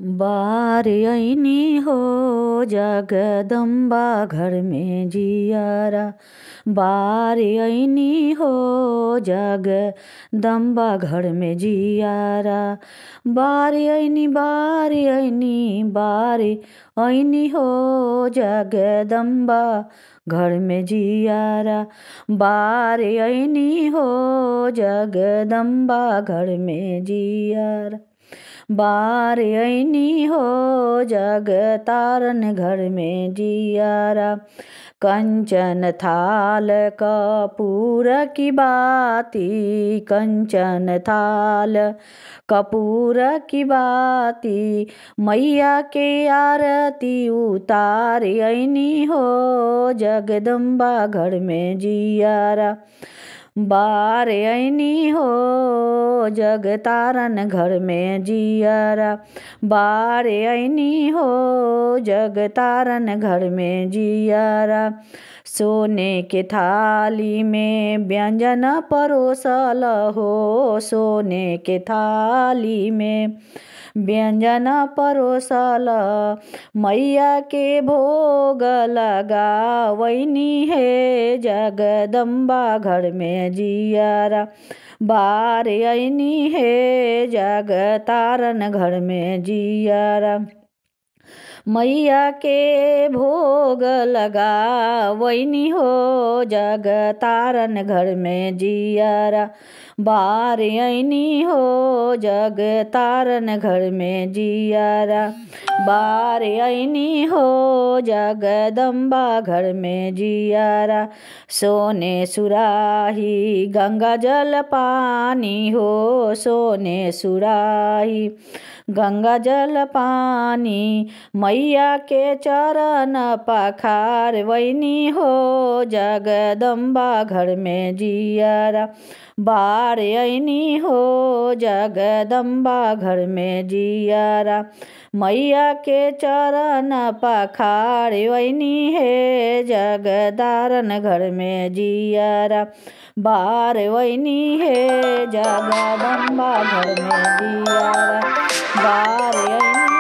बारे ऐनी हो जगदम्बा घर में जियारा। बारे ऐनी हो जगदम्बा घर में जियारा। बारे ऐनी बारे ऐनी बारे ऐनी हो जगदम्बा घर में जियारा। बारे ऐनी हो जगदम्बा घर में जियारा। बारे ऐनी हो जगतारन घर में जियारा। कंचन थाल कपूर की बाती, कंचन थाल कपूर की बाती, मैया के आरती उतारे ऐनी हो जगदम्बा घर में जियारा। बारे ऐनी हो जगतारन घर में जियारा। बारे ऐनी हो जगतारन घर में जियारा। सोने के थाली में व्यंजन परोसल हो, सोने के थाली में व्यंजन परोसल, मैया के भोग लगावैनी है जगदम्बा घर में जियारा। बारे ऐनी है जगतारन घर में जियारा। मैया के भोग लगावैनी हो जगतारन घर में जियारा। बारे ऐनी हो जगतारन घर में जियारा। बारे ऐनी हो जगदम्बा घर में जियारा। सोने सुराही गंगा जल पानी हो, सोने सुराही गंगा जल पानी, मैया के चरण पखार वैनी हो जगदम्बा घर में जियारा। बारे ऐनी हो जगदम्बा घर में जियारा। मैया के चरण पखार वैनी है जगदारन घर में जियारा। बारे वैनी है जगदम्बा घर में जियारा। बारे ऐनी